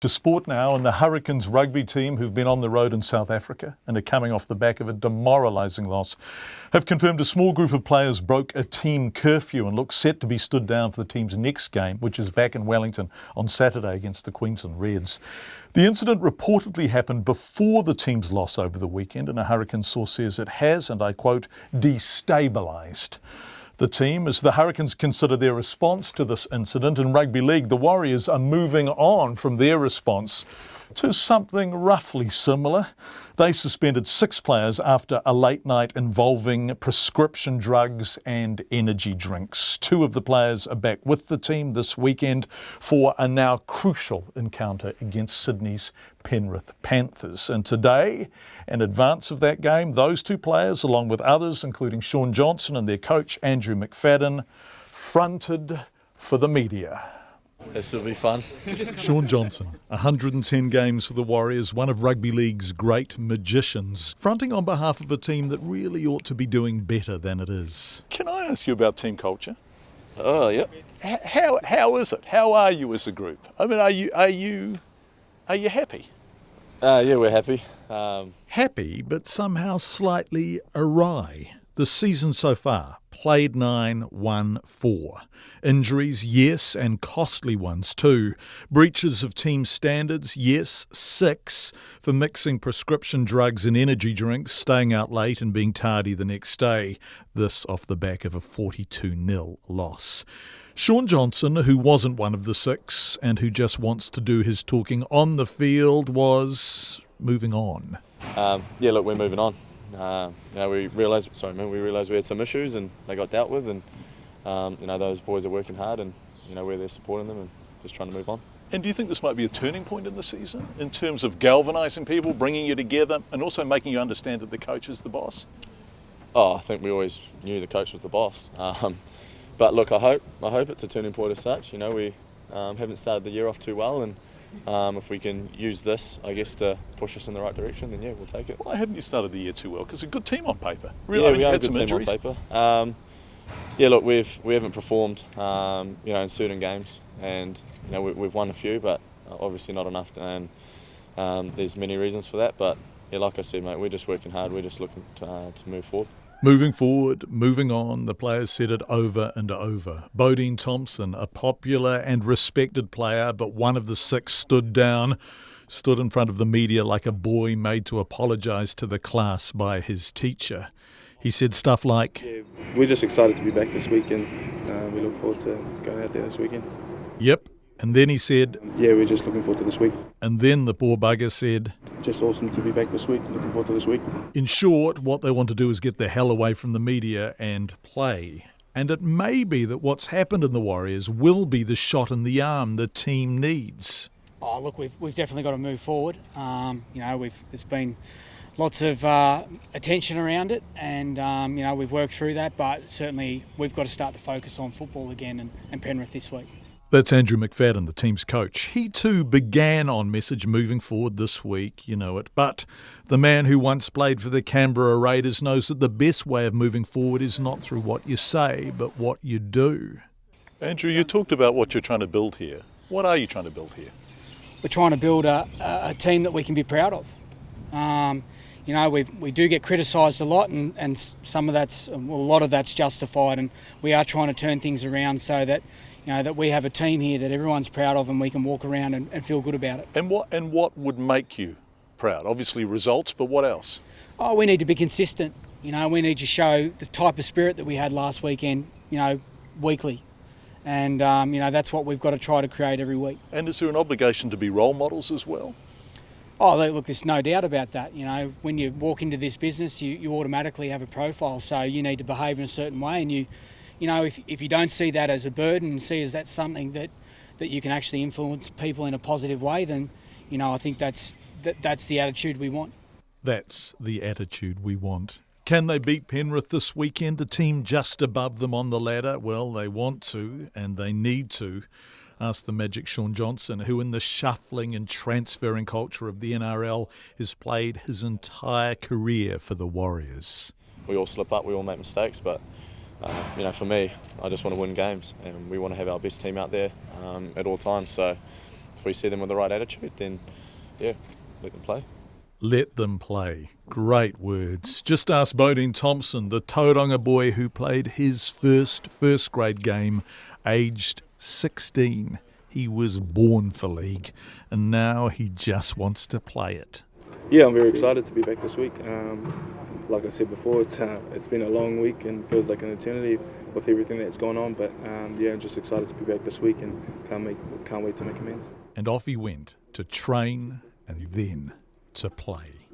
To sport now, and the Hurricanes rugby team, who've been on the road in South Africa and are coming off the back of a demoralising loss, have confirmed a small group of players broke a team curfew and look set to be stood down for the team's next game, which is back in Wellington on Saturday against the Queensland Reds. The incident reportedly happened before the team's loss over the weekend, and a Hurricanes source says it has, and I quote, destabilised the team as the Hurricanes consider their response to this incident. In rugby league, the Warriors are moving on from their response to something roughly similar. They suspended 6 players after a late night involving prescription drugs and energy drinks. 2 of the players are back with the team this weekend for a now crucial encounter against Sydney's Penrith Panthers. And today, in advance of that game, those 2 players, along with others, including Shaun Johnson and their coach Andrew McFadden, fronted for the media. This will be fun. Shaun Johnson, 110 games for the Warriors, one of rugby league's great magicians, fronting on behalf of a team that really ought to be doing better than it is. Can I ask you about team culture? Oh, yep. How is it? How are you as a group? I mean, are you happy? Yeah, we're happy. Happy, but somehow slightly awry. The season so far, played 9, won 4. Injuries, yes, and costly ones too. Breaches of team standards, yes, 6 for mixing prescription drugs and energy drinks, staying out late and being tardy the next day. This off the back of a 42-0 loss. Shaun Johnson, who wasn't one of the 6 and who just wants to do his talking on the field, was moving on. Yeah, look, we're moving on. We realised we had some issues and they got dealt with, and those boys are working hard, and we're there supporting them and just trying to move on. And do you think this might be a turning point in the season in terms of galvanising people, bringing you together, and also making you understand that the coach is the boss? Oh, I think we always knew the coach was the boss. But look, I hope it's a turning point as such. We haven't started the year off too well, and if we can use this, I guess, to push us in the right direction, then yeah, we'll take it. Why haven't you started the year too well? Because it's a good team on paper. Really, yeah, we are a good team on paper. Yeah, look, we haven't performed, in certain games, and we've won a few, but obviously not enough. And there's many reasons for that. But yeah, like I said, mate, we're just working hard. We're just looking to move forward. Moving forward, moving on, the players said it over and over. Bodine Thompson, a popular and respected player, but one of the 6 stood in front of the media like a boy made to apologise to the class by his teacher. He said stuff like, yeah, we're just excited to be back this weekend. We look forward to going out there this weekend. Yep. And then he said, yeah, we're just looking forward to this week. And then the poor bugger said, just awesome to be back this week. Looking forward to this week. In short, what they want to do is get the hell away from the media and play. And it may be that what's happened in the Warriors will be the shot in the arm the team needs. Oh, look, we've definitely got to move forward. There's been lots of attention around it, and we've worked through that. But certainly, we've got to start to focus on football again and Penrith this week. That's Andrew McFadden, the team's coach. He too began on message moving forward this week, you know it. But the man who once played for the Canberra Raiders knows that the best way of moving forward is not through what you say, but what you do. Andrew, you talked about what you're trying to build here. What are you trying to build here? We're trying to build a team that we can be proud of. We do get criticised a lot, and some of a lot of that's justified, and we are trying to turn things around so that that we have a team here that everyone's proud of and we can walk around and feel good about it. And what would make you proud? Obviously results, but what else? Oh, we need to be consistent. We need to show the type of spirit that we had last weekend, weekly. And, that's what we've got to try to create every week. And is there an obligation to be role models as well? Oh, look, there's no doubt about that. When you walk into this business, you automatically have a profile, so you need to behave in a certain way, and if you don't see that as a burden and see as that's something that you can actually influence people in a positive way, then I think that's the attitude we want. That's the attitude we want. Can they beat Penrith this weekend, a team just above them on the ladder? Well, they want to and they need to. Ask the magic Shaun Johnson, who in the shuffling and transferring culture of the NRL has played his entire career for the Warriors. We all slip up, we all make mistakes, but for me, I just want to win games, and we want to have our best team out there at all times. So we see them with the right attitude, then yeah, let them play. Let them play. Great words. Just ask Bodine Thompson, the Tauranga boy who played his first grade game, aged 16. He was born for league, and now he just wants to play it. Yeah, I'm very excited to be back this week. Like I said before, it's been a long week and feels like an eternity with everything that's gone on. But yeah, I'm just excited to be back this week and can't wait to make amends. And off he went to train and then to play.